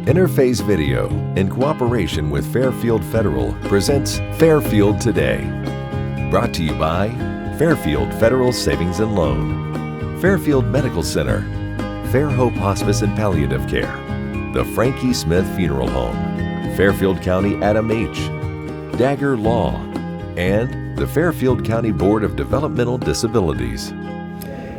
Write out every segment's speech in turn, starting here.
Interface Video, in cooperation with Fairfield Federal, presents Fairfield Today. Brought to you by Fairfield Federal Savings and Loan, Fairfield Medical Center, Fair Hope Hospice and Palliative Care, the Frankie Smith Funeral Home, Fairfield County Adam H., Dagger Law, and the Fairfield County Board of Developmental Disabilities.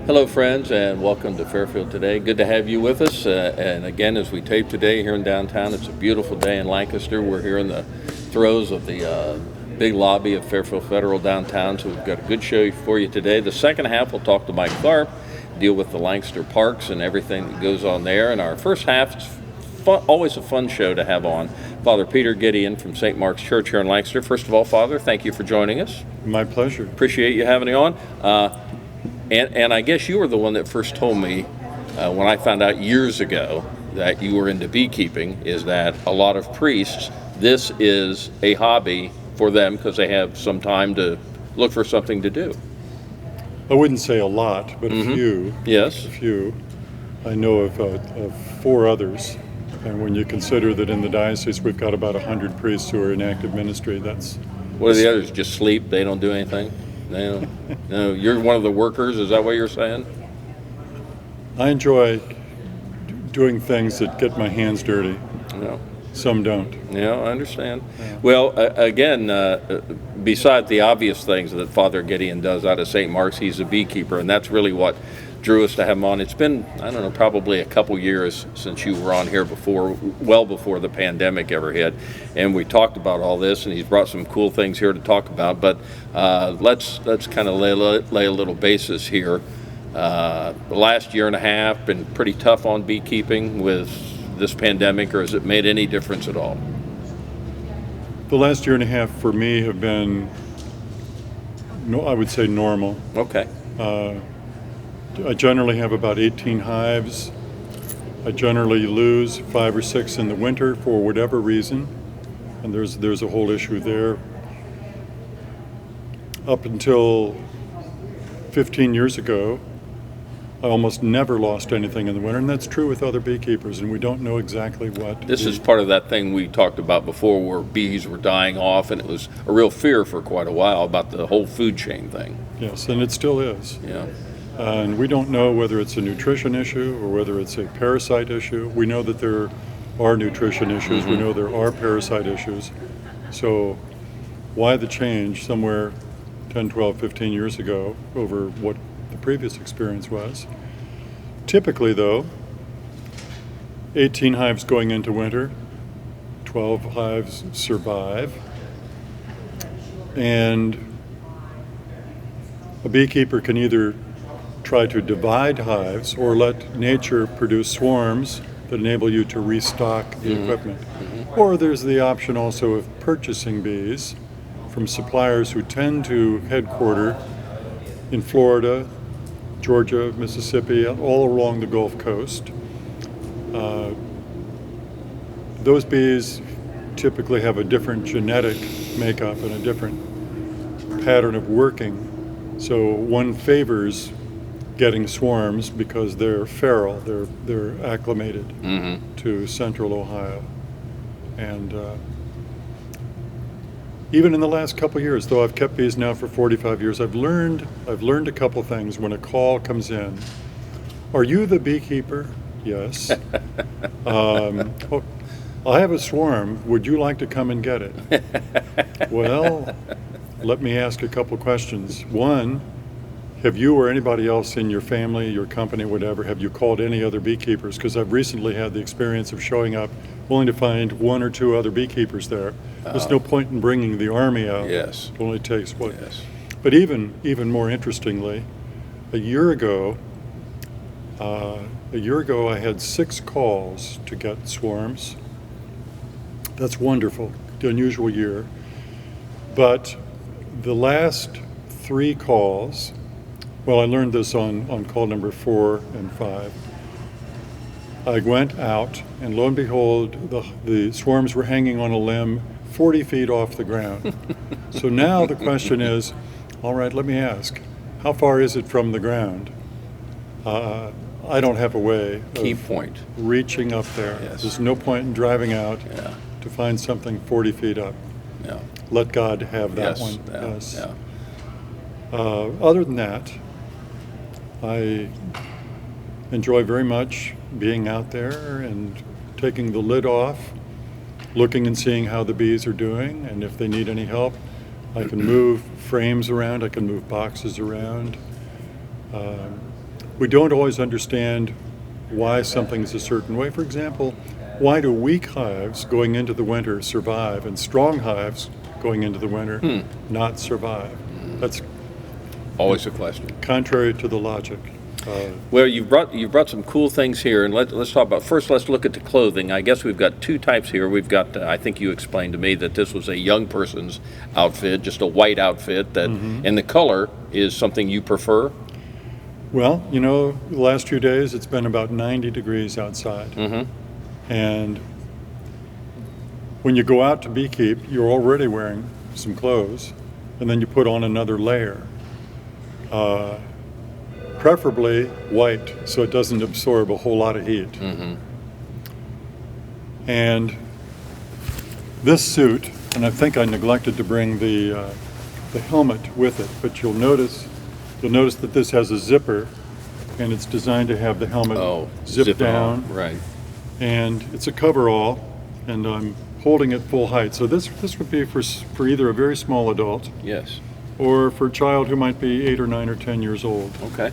Hello friends, and welcome to Fairfield Today. Good to have you with us. And again, as we tape today here in downtown, it's a beautiful day in Lancaster. We're here in the throes of the big lobby of Fairfield Federal downtown, so we've got a good show for you today. The second half, we'll talk to Mike Tharp, deal with the Lancaster parks and everything that goes on there. And our first half is always a fun show to have on. Father Peter Gideon from St. Mark's Church here in Lancaster. First of all, Father, thank you for joining us. My pleasure. Appreciate you having me on. And I guess you were the one that first told me when I found out years ago that you were into beekeeping, is that a lot of priests, this is a hobby for them because they have some time to look for something to do. I wouldn't say a lot, but a few. Yes. A few. I know of four others. And when you consider that in the diocese we've got about 100 priests who are in active ministry, that's... What are the others? Just sleep? They don't do anything? No, you're one of the workers, is that what you're saying? I enjoy doing things that get my hands dirty. No. Some don't. Yeah, I understand. Yeah. Well, again, beside the obvious things that Father Gideon does out of St. Mark's, he's a beekeeper, and that's really what drew us to have him on. It's been, I don't know, probably a couple years since you were on here before, well before the pandemic ever hit, and we talked about all this, and he's brought some cool things here to talk about, but let's kind of lay a little basis here. The last year and a half been pretty tough on beekeeping with this pandemic, or has it made any difference at all? The last year and a half for me have been, I would say, normal. Okay. I generally have about 18 hives. I generally lose 5 or 6 in the winter for whatever reason, and there's a whole issue there. Up until 15 years ago, I almost never lost anything in the winter, and that's true with other beekeepers, and we don't know exactly what. This is part of that thing we talked about before where bees were dying off, and it was a real fear for quite a while about the whole food chain thing. Yes, and it still is. Yeah. And we don't know whether it's a nutrition issue or whether it's a parasite issue. We know that there are nutrition issues. We know there are parasite issues. So why the change somewhere 10, 12, 15 years ago over what the previous experience was? Typically, though, 18 hives going into winter, 12 hives survive, and a beekeeper can either try to divide hives or let nature produce swarms that enable you to restock the equipment. Or there's the option also of purchasing bees from suppliers who tend to headquarter in Florida, Georgia, Mississippi, all along the Gulf Coast. Those bees typically have a different genetic makeup and a different pattern of working. So one favors getting swarms because they're feral, they're acclimated to central Ohio. And even in the last couple of years, though I've kept bees now for 45 years, I've learned a couple things when a call comes in. Are you the beekeeper? Yes. I have a swarm. Would you like to come and get it? Well, let me ask a couple questions. One, have you or anybody else in your family, your company, whatever, have you called any other beekeepers? Because I've recently had the experience of showing up only to find 1 or 2 other beekeepers there. There's no point in bringing the army out. Yes. It only takes what? Yes. But even more interestingly, a year ago I had 6 calls to get swarms. That's wonderful, the unusual year. But the last 3 calls, well, I learned this on call number 4 and 5. I went out, and lo and behold, the swarms were hanging on a limb 40 feet off the ground. So now the question is, all right, let me ask, how far is it from the ground? I don't have a way Key of point. reaching up there. Yes. There's no point in driving out Yeah. to find something 40 feet up. Yeah. Let God have that Yes. one. Yeah. Yes. Yeah. Other than that, I enjoy very much being out there and taking the lid off, looking and seeing how the bees are doing, and if they need any help. I can move frames around, I can move boxes around. We don't always understand why something's a certain way. For example, why do weak hives going into the winter survive and strong hives going into the winter not survive? That's Always a question. contrary to the logic. Well, you've brought some cool things here, and let's talk about, first let's look at the clothing. I guess we've got two types here. We've got, I think you explained to me that this was a young person's outfit, just a white outfit, that, and the color is something you prefer? Well, the last few days it's been about 90 degrees outside. And when you go out to beekeep, you're already wearing some clothes, and then you put on another layer. Preferably white, so it doesn't absorb a whole lot of heat. And this suit, and I think I neglected to bring the helmet with it, but you'll notice that this has a zipper, and it's designed to have the helmet zip down. Right. And it's a coverall, and I'm holding it full height. So this would be for either a very small adult Yes. or for a child who might be 8 or 9 or 10 years old. Okay.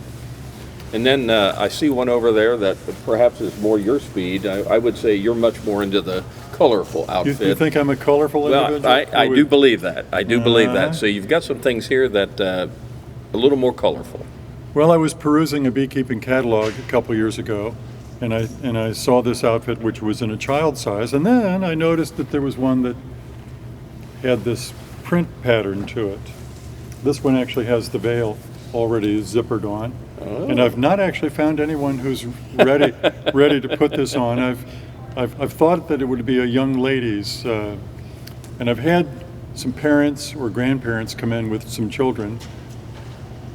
And then I see one over there that perhaps is more your speed. I would say you're much more into the colorful outfit. You think I'm a colorful individual? Well, I do believe that. I do believe that. So you've got some things here that a little more colorful. Well, I was perusing a beekeeping catalog a couple years ago, and I saw this outfit which was in a child size, and then I noticed that there was one that had this print pattern to it. This one actually has the veil already zippered on, and I've not actually found anyone who's ready to put this on. I've thought that it would be a young lady's, and I've had some parents or grandparents come in with some children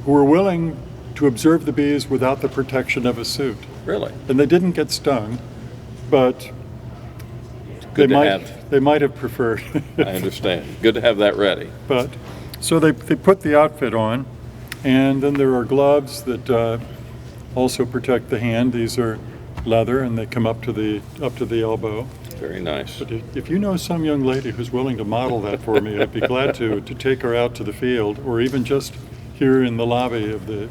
who were willing to observe the bees without the protection of a suit. Really? And they didn't get stung, but they might have preferred. I understand. Good to have that ready. But so they put the outfit on, and then there are gloves that also protect the hand. These are leather, and they come up to the elbow. Very nice. But if you know some young lady who's willing to model that for me, I'd be glad to take her out to the field, or even just here in the lobby of the.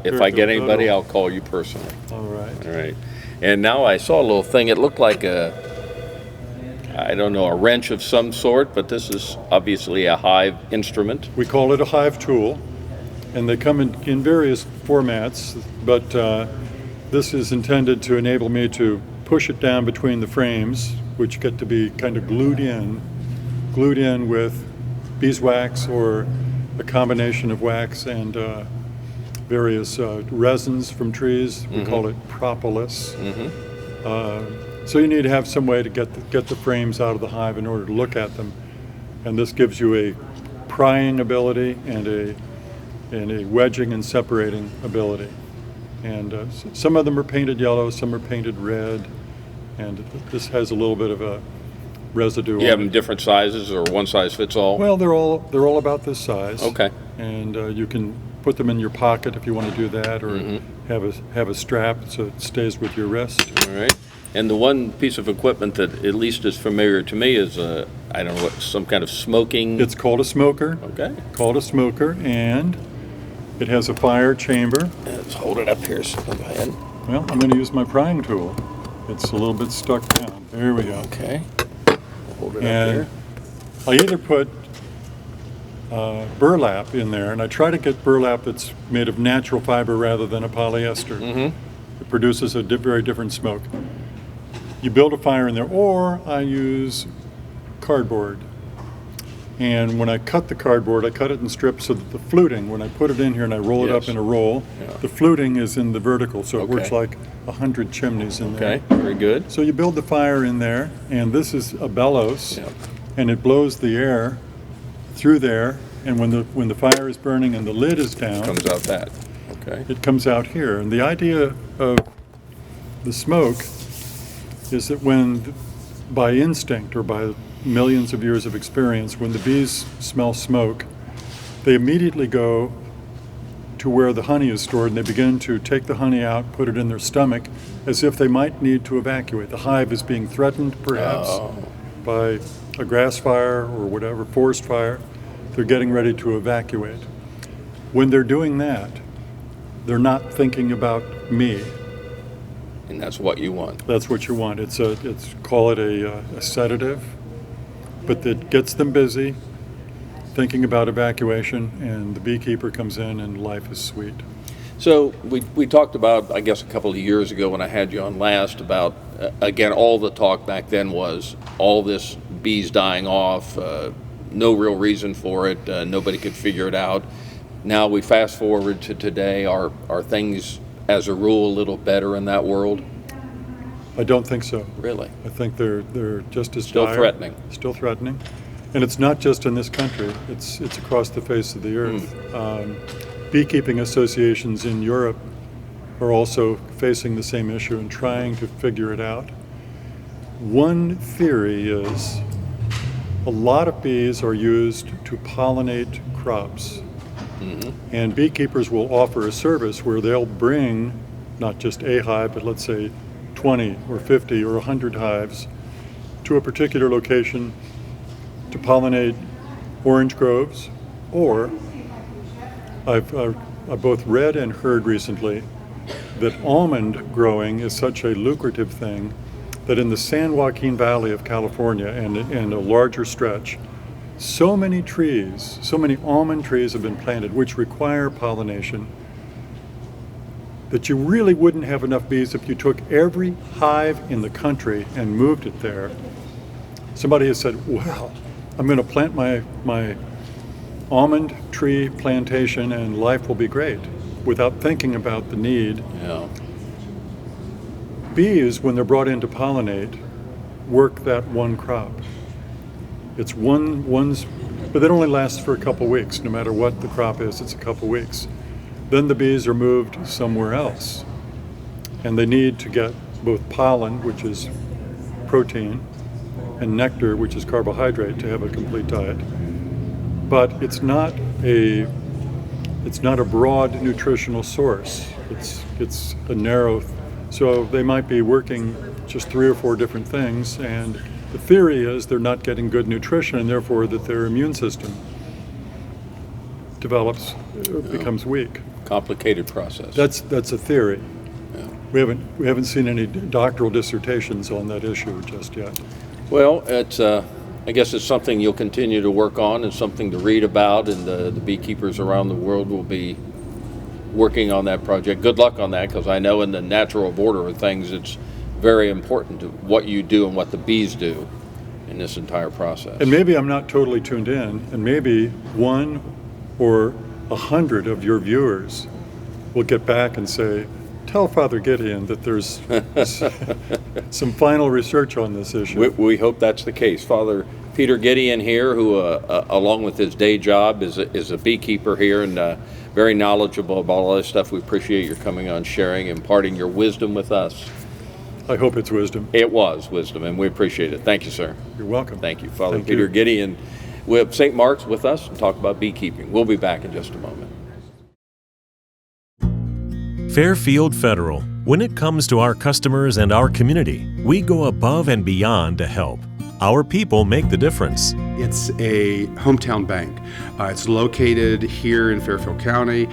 If I get anybody, I'll call you personally. All right. All right. And now I saw a little thing. It looked like a wrench of some sort, but this is obviously a hive instrument. We call it a hive tool, and they come in various formats, but this is intended to enable me to push it down between the frames, which get to be kind of glued in with beeswax or a combination of wax and various resins from trees. We call it propolis. So you need to have some way to get the frames out of the hive in order to look at them, and this gives you a prying ability and a wedging and separating ability. And some of them are painted yellow, some are painted red, and this has a little bit of a residue. You have them different sizes, or one size fits all? Well, they're all about this size. Okay. And you can put them in your pocket if you want to do that, or have a strap so it stays with your wrist. All right. And the one piece of equipment that at least is familiar to me is I don't know what, some kind of smoking. It's called a smoker. Okay. Called a smoker, and it has a fire chamber. Let's hold it up here. So go ahead. Well, I'm going to use my prying tool. It's a little bit stuck down. There we go. Okay. Hold it up And here. I either put burlap in there, and I try to get burlap that's made of natural fiber rather than a polyester. It produces a very different smoke. You build a fire in there, or I use cardboard. And when I cut the cardboard, I cut it in strips so that the fluting, when I put it in here and I roll it up in a roll, the fluting is in the vertical, so it works like 100 chimneys in there. Okay, very good. So you build the fire in there, and this is a bellows, and it blows the air through there, and when the fire is burning and the lid is down, Comes out that. Okay. it comes out here. And the idea of the smoke is that when, by instinct or by millions of years of experience, when the bees smell smoke, they immediately go to where the honey is stored, and they begin to take the honey out, put it in their stomach, as if they might need to evacuate. The hive is being threatened, perhaps, by a grass fire or whatever, forest fire. They're getting ready to evacuate. When they're doing that, they're not thinking about me. And that's what you want. That's what you want. It's call it a sedative, but that gets them busy, thinking about evacuation, and the beekeeper comes in and life is sweet. So we talked about, I guess, a couple of years ago when I had you on last about, again, all the talk back then was all this bees dying off, no real reason for it, nobody could figure it out. Now we fast forward to today. Are things, as a rule, a little better in that world? I don't think so. Really? I think they're just as Still dire. threatening. Still threatening. And it's not just in this country. It's across the face of the earth. Beekeeping associations in Europe are also facing the same issue and trying to figure it out. One theory is a lot of bees are used to pollinate crops. And beekeepers will offer a service where they'll bring not just a hive, but let's say 20 or 50 or 100 hives to a particular location to pollinate orange groves, or I've both read and heard recently that almond growing is such a lucrative thing that in the San Joaquin Valley of California and a larger stretch, so many trees, so many almond trees have been planted which require pollination that you really wouldn't have enough bees if you took every hive in the country and moved it there. Somebody has said, well, I'm going to plant my almond tree plantation and life will be great, without thinking about the need. Yeah. Bees, when they're brought in to pollinate, work that one crop. It's one's, but it only lasts for a couple weeks. No matter what the crop is, it's a couple weeks. Then the bees are moved somewhere else. And they need to get both pollen, which is protein, and nectar, which is carbohydrate, to have a complete diet. But it's not a broad nutritional source. It's a narrow, so they might be working just 3 or 4 different things, and the theory is they're not getting good nutrition, and therefore that their immune system becomes weak. Complicated process. That's a theory. Yeah. We haven't seen any doctoral dissertations on that issue just yet. Well, it's I guess it's something you'll continue to work on and something to read about, and the beekeepers around the world will be working on that project. Good luck on that, because I know in the natural order of things, it's very important to what you do and what the bees do in this entire process. And maybe I'm not totally tuned in, and maybe 1 or 100 of your viewers will get back and say, tell Father Gideon that there's some final research on this issue. We hope that's the case. Father Peter Gideon here, who along with his day job is a beekeeper here and very knowledgeable about all this stuff. We appreciate your coming on, sharing, imparting your wisdom with us. I hope it's wisdom. It was wisdom, and we appreciate it. Thank you, sir. You're welcome. Thank you. Father Thank Peter you. Gideon with St. Mark's with us and talk about beekeeping. We'll be back in just a moment. Fairfield Federal. When it comes to our customers and our community, we go above and beyond to help. Our people make the difference. It's a hometown bank. It's located here in Fairfield County.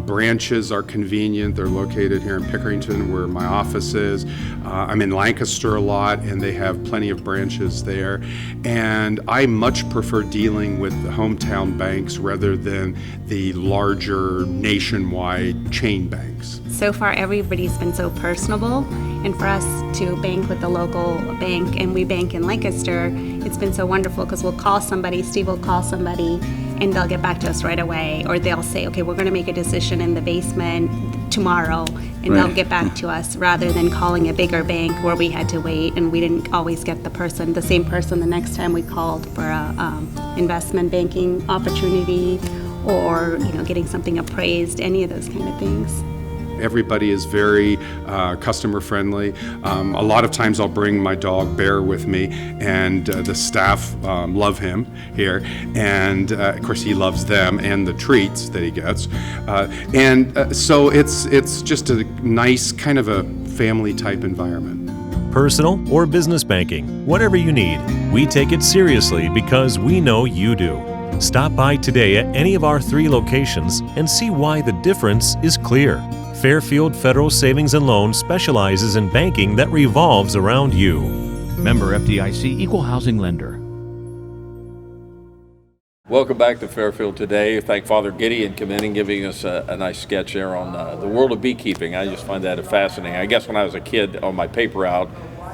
Branches are convenient. They're located here in Pickerington, where my office is. I'm in Lancaster a lot, and they have plenty of branches there. And I much prefer dealing with the hometown banks rather than the larger nationwide chain banks. So far, everybody's been so personable, and for us to bank with the local bank, and we bank in Lancaster, it's been so wonderful because we'll call somebody, Steve will call somebody, and they'll get back to us right away, or they'll say, okay, we're going to make a decision in the basement tomorrow, and they'll get back to us, rather than calling a bigger bank where we had to wait, and we didn't always get the same person the next time we called for a investment banking opportunity, or getting something appraised, any of those kind of things. Everybody is very customer friendly. A lot of times I'll bring my dog Bear with me, and the staff love him here, and of course he loves them and the treats that he gets. So it's just a nice kind of a family type environment. Personal or business banking, whatever you need, we take it seriously because we know you do. Stop by today at any of our 3 locations and see why the difference is clear. Fairfield Federal Savings and Loan specializes in banking that revolves around you. Member FDIC, Equal Housing Lender. Welcome back to Fairfield Today. Thank Father Gideon coming in and giving us a nice sketch there on the world of beekeeping. I just find that fascinating. I guess when I was a kid on my paper route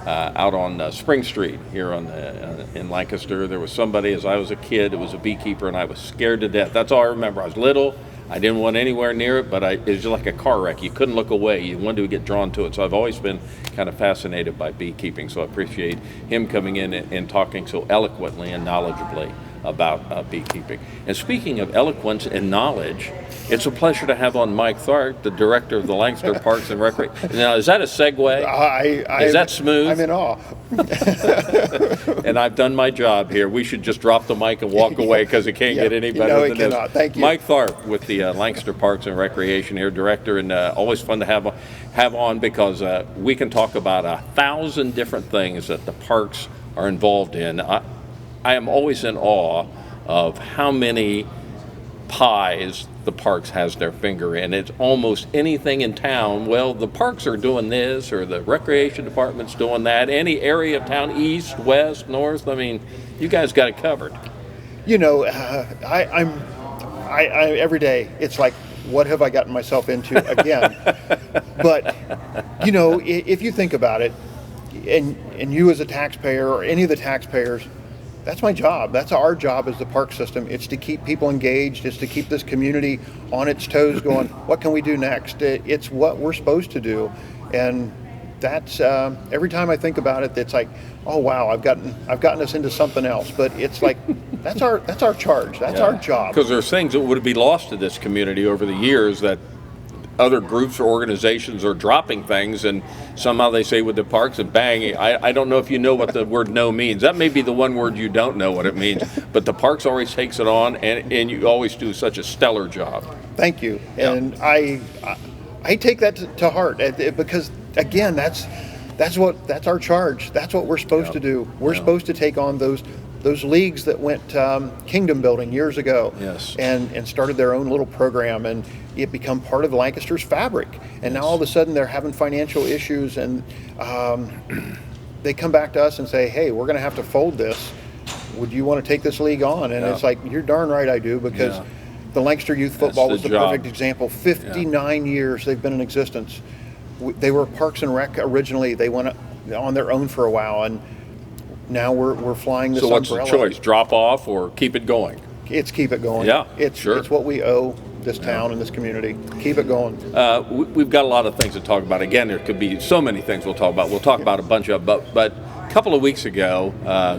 out on Spring Street here in Lancaster, there was somebody, as I was a kid, that was a beekeeper, and I was scared to death. That's all I remember. I was little. I didn't want anywhere near it, but it was just like a car wreck. You couldn't look away. You wanted to get drawn to it. So I've always been kind of fascinated by beekeeping. So I appreciate him coming in and talking so eloquently and knowledgeably about beekeeping. And speaking of eloquence and knowledge, it's a pleasure to have on Mike Tharp, the director of the Lancaster Parks and Recreation. Now, is that a segue? Is that smooth? I'm in awe. And I've done my job here. We should just drop the mic and walk away because it can't get any better than this. Thank you. Mike Tharp with the Lancaster Parks and Recreation here, director, and always fun to have on because we can talk about 1,000 different things that the parks are involved in. I am always in awe of how many pies the parks has their finger in. It's almost anything in town. Well, the parks are doing this, or the recreation department's doing that. Any area of town, east, west, north. I mean, you guys got it covered. You know, I every day it's like, what have I gotten myself into again? But you know, if you think about it, and you as a taxpayer or any of the taxpayers, that's my job. That's our job as the park system. It's to keep people engaged. It's to keep this community on its toes going, what can we do next? It's what we're supposed to do. And that's, every time I think about it, it's like, oh wow, I've gotten us into something else. But it's like, that's our charge. That's our job. Because there's things that would be lost to this community over the years that other groups or organizations are dropping things, and somehow they say with the parks, and bang, I don't know if you know what the word no means. That may be the one word you don't know what it means, but the parks always takes it on, and you always do such a stellar job. Thank you. And I take that to heart because again, that's our charge. That's what we're supposed to do. We're supposed to take on those leagues that went kingdom building years ago, and started their own little program, and it become part of Lancaster's fabric. And now all of a sudden they're having financial issues, and they come back to us and say, hey, we're going to have to fold this. Would you want to take this league on? And it's like, you're darn right I do, because the Lancaster Youth Football was the perfect example. 59 years they've been in existence. They were Parks and Rec originally. They went on their own for a while, and now we're flying this umbrella. So what's the choice? Drop off or keep it going? It's keep it going. Yeah, it's what we owe this town and this community. Keep it going. We've got a lot of things to talk about. Again, there could be so many things we'll talk about. We'll talk about a bunch of, but a couple of weeks ago,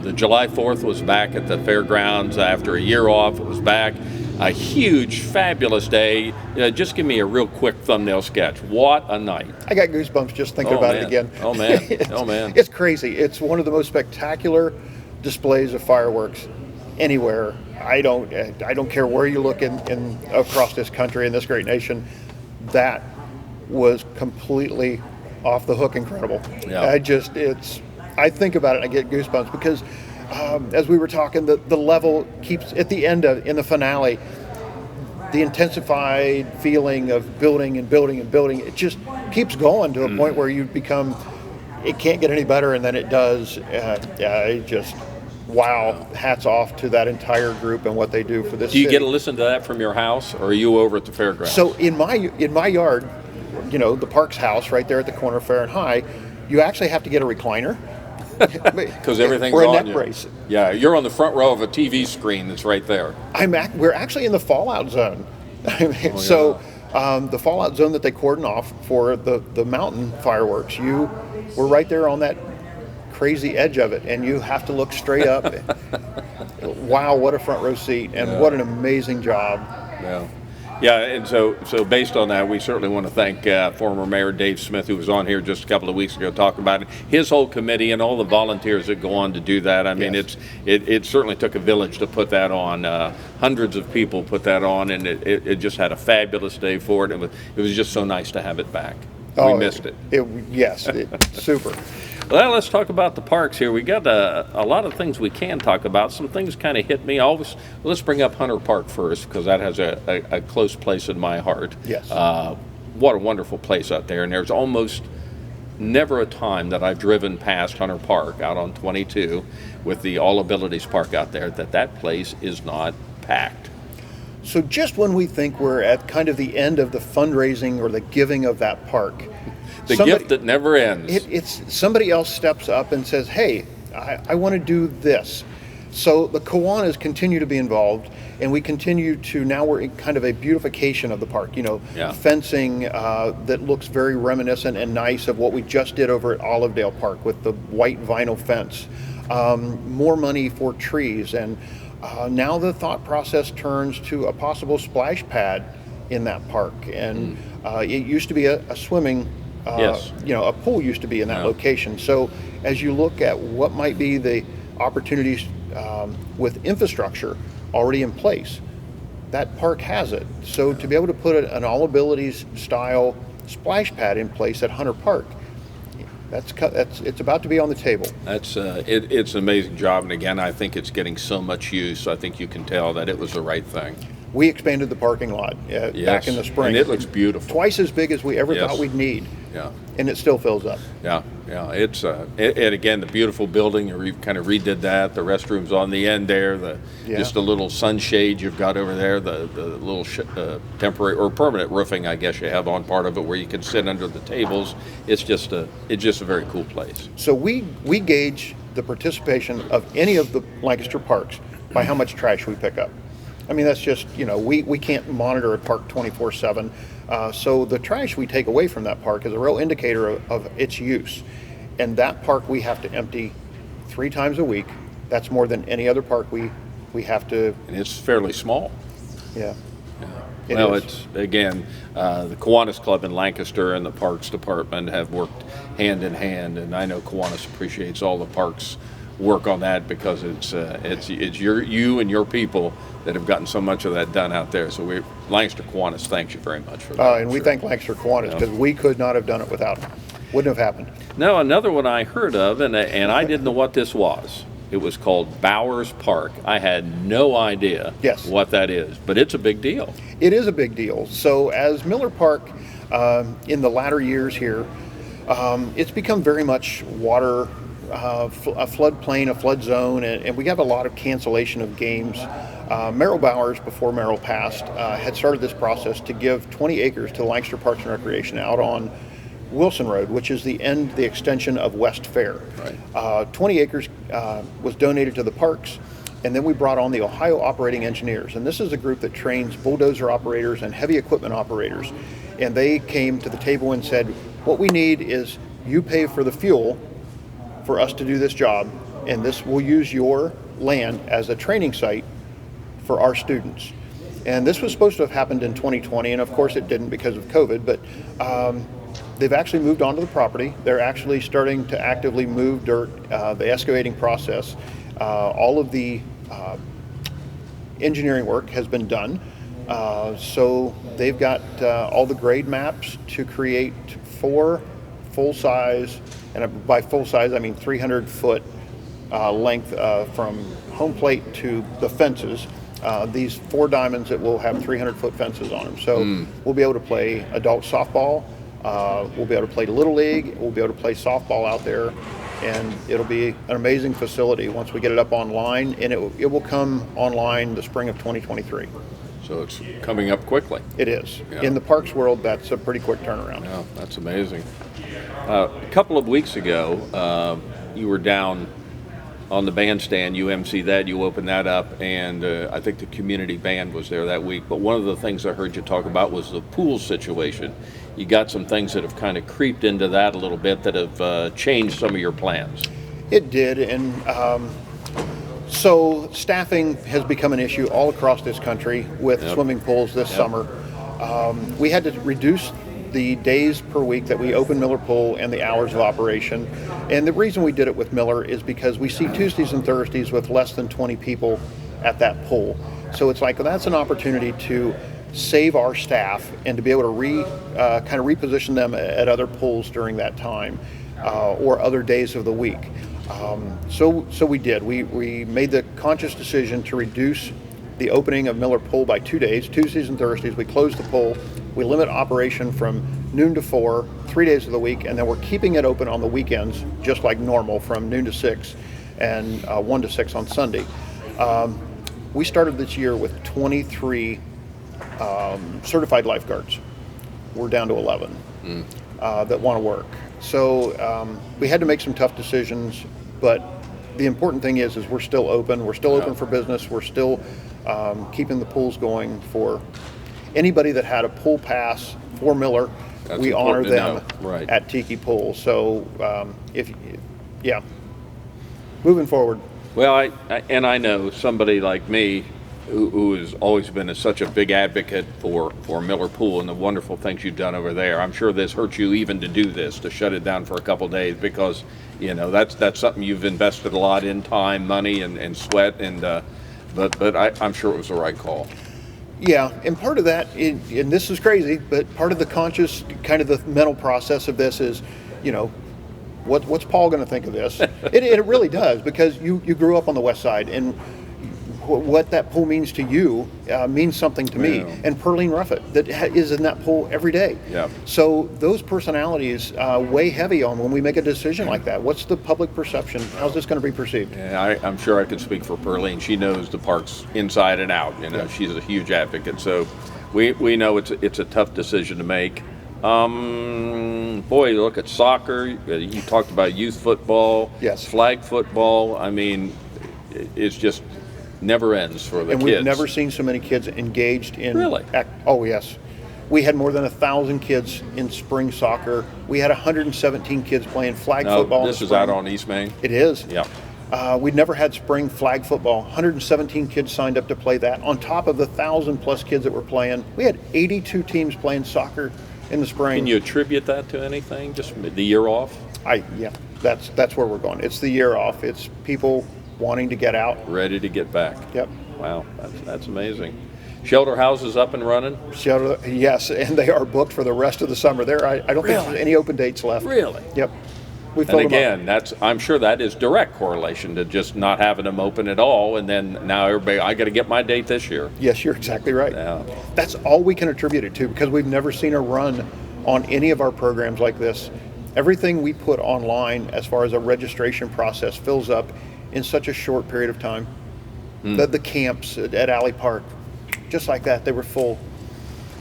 the July 4th was back at the fairgrounds after a year off. It was back. A huge, fabulous day. Just give me a real quick thumbnail sketch. What a night. I got goosebumps just thinking about it again. Oh, man. Oh, man. It's crazy. It's one of the most spectacular displays of fireworks anywhere. I don't care where you look in across this country and this great nation. That was completely off the hook incredible. Yeah. I think about it and I get goosebumps because as we were talking, the level keeps at the end in the finale, the intensified feeling of building and building and building. It just keeps going to a point where you become, it can't get any better, and then it does. Wow, hats off to that entire group and what they do for this city. Do you city. get to listen to that from your house, or are you over at the fairgrounds? So in my yard, the Parks house right there at the corner of Fair and High, you actually have to get a recliner. Because everything's or a on neck you. brace. Yeah, you're on the front row of a TV screen that's right there. We're actually in the fallout zone. The fallout zone that they cordon off for the mountain fireworks, we're right there on that crazy edge of it, and you have to look straight up. Wow, what a front row seat, and what an amazing job. Yeah. Yeah, and so based on that, we certainly want to thank former Mayor Dave Smith, who was on here just a couple of weeks ago talking about it, his whole committee and all the volunteers that go on to do that. I mean, Yes. it certainly took a village to put that on. Hundreds of people put that on, and it just had a fabulous day for it. It was just so nice to have it back. We missed it. Yes, super. Well, let's talk about the parks here. We got a lot of things we can talk about. Some things kind of hit me. Let's bring up Hunter Park first, because that has a close place in my heart. Yes. What a wonderful place out there. And there's almost never a time that I've driven past Hunter Park out on 22 with the All Abilities Park out there that place is not packed. So just when we think we're at kind of the end of the fundraising or the giving of that park, The gift that never ends. it's somebody else steps up and says, hey, I want to do this. So the Kiwanis continue to be involved, and we continue to, now we're in kind of a beautification of the park, Yeah. fencing that looks very reminiscent and nice of what we just did over at Olivedale Park with the white vinyl fence. More money for trees, and now the thought process turns to a possible splash pad in that park. And it used to be a swimming Yes. a pool used to be in that location. So as you look at what might be the opportunities with infrastructure already in place, that park has it. So to be able to put an all abilities style splash pad in place at Hunter Park, it's about to be on the table. It's an amazing job, and again, I think it's getting so much use. I think you can tell that it was the right thing. We expanded the parking lot back in the spring. And it looks beautiful. Twice as big as we ever Yes. thought we'd need. Yeah. And it still fills up. Yeah. It's and again, the beautiful building. You kind of redid that. The restrooms on the end there. Just a little sunshade you've got over there. The little temporary or permanent roofing, I guess you have on part of it, where you can sit under the tables. It's just a very cool place. So we gauge the participation of any of the Lancaster parks by how much trash we pick up. I mean, that's just, we can't monitor a park 24/7. So the trash we take away from that park is a real indicator of its use. And that park we have to empty 3 times a week. That's more than any other park we have to. And it's fairly small. Yeah. Well, is. it's again, the Kiwanis Club in Lancaster and the Parks Department have worked hand in hand, and I know Kiwanis appreciates all the parks work on that, because it's you and your people that have gotten so much of that done out there. So Lancaster Kiwanis thanks you very much for that. And we thank Lancaster Kiwanis, because we could not have done it without them. Wouldn't have happened. Now, another one I heard of, and I didn't know what this was. It was called Bowers Park. I had no idea what that is, but it's a big deal. It is a big deal. So as Miller Park, in the latter years here, it's become very much water, a floodplain, a flood zone, and we have a lot of cancellation of games. Merrill Bowers, before Merrill passed, had started this process to give 20 acres to Lancaster Parks and Recreation out on Wilson Road, which is the extension of West Fair. Right. 20 acres was donated to the parks, and then we brought on the Ohio Operating Engineers, and this is a group that trains bulldozer operators and heavy equipment operators, and they came to the table and said, what we need is you pay for the fuel for us to do this job, and this will use your land as a training site for our students. And this was supposed to have happened in 2020, and of course it didn't because of COVID, but they've actually moved onto the property. They're actually starting to actively move dirt, the excavating process. All of the engineering work has been done. So they've got all the grade maps to create 4 full-size, and by full-size I mean 300-foot length from home plate to the fences. These 4 diamonds that will have 300-foot fences on them. So we'll be able to play adult softball. We'll be able to play Little League. We'll be able to play softball out there, and it'll be an amazing facility once we get it up online, and it will come online the spring of 2023. So it's coming up quickly. It is. Yeah. In the parks world, that's a pretty quick turnaround. Yeah, that's amazing. A couple of weeks ago, you were down on the bandstand. You emceed that, you opened that up, and I think the community band was there that week. But one of the things I heard you talk about was the pool situation. You got some things that have kind of creeped into that a little bit that have changed some of your plans. It did, and so staffing has become an issue all across this country with swimming pools this summer. We had to reduce the days per week that we open Miller Pool and the hours of operation. And the reason we did it with Miller is because we see Tuesdays and Thursdays with less than 20 people at that pool. So it's like, well, that's an opportunity to save our staff and to be able to kind of reposition them at other pools during that time or other days of the week. So we did. We made the conscious decision to reduce the opening of Miller Pool by 2 days, Tuesdays and Thursdays. We closed the pool. We limit operation from noon to 4, 3 days of the week, and then we're keeping it open on the weekends, just like normal, from noon to 6 and 1 to 6 on Sunday. We started this year with 23 certified lifeguards. We're down to 11 that want to work. So we had to make some tough decisions, but the important thing is we're still open. We're still open for business. We're still keeping the pools going for anybody that had a pool pass for Miller. That's we honor them right. at Tiki Pool. So moving forward. Well, I know somebody like me who has always been such a big advocate for Miller Pool and the wonderful things you've done over there. I'm sure this hurt you even to do this, to shut it down for a couple of days, because that's something you've invested a lot in, time, money, and sweat, and but I'm sure it was the right call. Yeah, and part of that, and this is crazy, but part of the conscious, kind of the mental process of this is, what's Paul going to think of this? It really does, because you grew up on the west side, and what that pool means to you means something to me. And Perlene Ruffett, that is in that pool every day. Yeah. So those personalities weigh heavy on when we make a decision like that. What's the public perception? How's this going to be perceived? Yeah, I'm sure I can speak for Perlene. She knows the parks inside and out. She's a huge advocate. So we know it's a tough decision to make. Boy, look at soccer. You talked about youth football. Yes. Flag football. I mean, it's just never ends for the kids. And we've never seen so many kids engaged in. Really? Oh, yes. We had more than 1,000 kids in spring soccer. We had 117 kids playing flag football. This is out on East Main? It is. Yeah. We'd never had spring flag football. 117 kids signed up to play that. On top of the 1,000+ kids that were playing, we had 82 teams playing soccer in the spring. Can you attribute that to anything? Just the year off? Yeah. That's where we're going. It's the year off. It's people wanting to get out. Ready to get back. Yep. Wow, that's amazing. Shelter houses up and running? Shelter, yes, and they are booked for the rest of the summer. I don't think there's any open dates left. Really? Yep. And again, I'm sure that is direct correlation to just not having them open at all, and then now everybody, I got to get my date this year. Yes, you're exactly right. Yeah. That's all we can attribute it to, because we've never seen a run on any of our programs like this. Everything we put online as far as a registration process fills up in such a short period of time. The camps at Alley Park, just like that, they were full.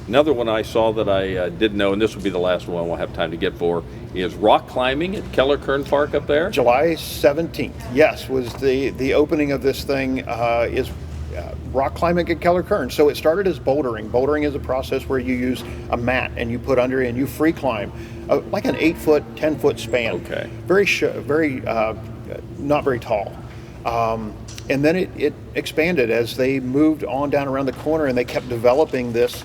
Another one I saw that I didn't know, and this will be the last one we'll have time to get for, is rock climbing at Keller Kern Park up there. July 17th, yes, was the opening of this thing. Is rock climbing at Keller Kern. So it started as bouldering. Bouldering is a process where you use a mat and you put under and you free climb, like an 8-foot, 10-foot span. Okay. Very not very tall. And then it expanded as they moved on down around the corner, and they kept developing this.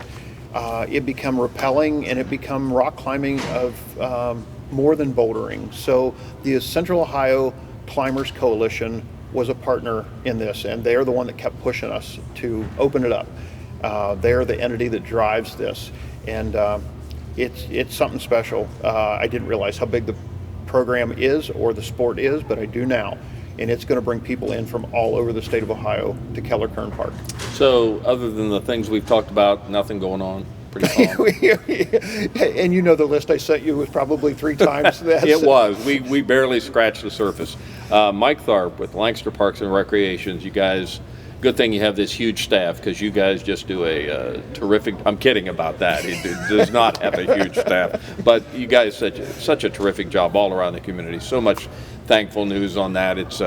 It became rappelling, and it became rock climbing of more than bouldering. So the Central Ohio Climbers Coalition was a partner in this, and they're the one that kept pushing us to open it up. They're the entity that drives this, and it's something special. I didn't realize how big the program is or the sport is, but I do now. And it's going to bring people in from all over the state of Ohio to Keller Kern Park. So other than the things we've talked about, nothing going on? Pretty calm. And the list I sent you was probably 3 times that. It was. We barely scratched the surface. Mike Tharp with Lancaster Parks and Recreations. You guys, good thing you have this huge staff, because you guys just do a terrific, I'm kidding about that. It does not have a huge staff. But you guys such a terrific job all around the community. So much thankful news on that. It's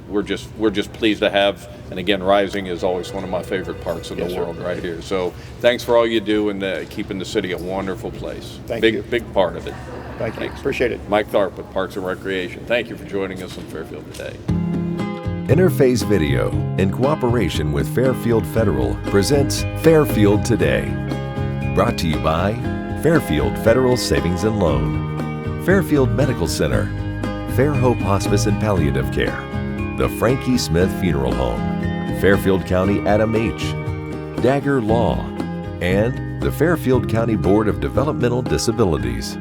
we're just pleased to have, and again, Rising is always one of my favorite parks in the world right here. So thanks for all you do and keeping the city a wonderful place. Thank you. Big part of it. Thank you. Thanks. Appreciate it. Mike Tharp with Parks and Recreation. Thank you for joining us on Fairfield Today. Interface Video, in cooperation with Fairfield Federal, presents Fairfield Today. Brought to you by Fairfield Federal Savings and Loan, Fairfield Medical Center, Fair Hope Hospice and Palliative Care, the Frankie Smith Funeral Home, Fairfield County Adam H., Dagger Law, and the Fairfield County Board of Developmental Disabilities.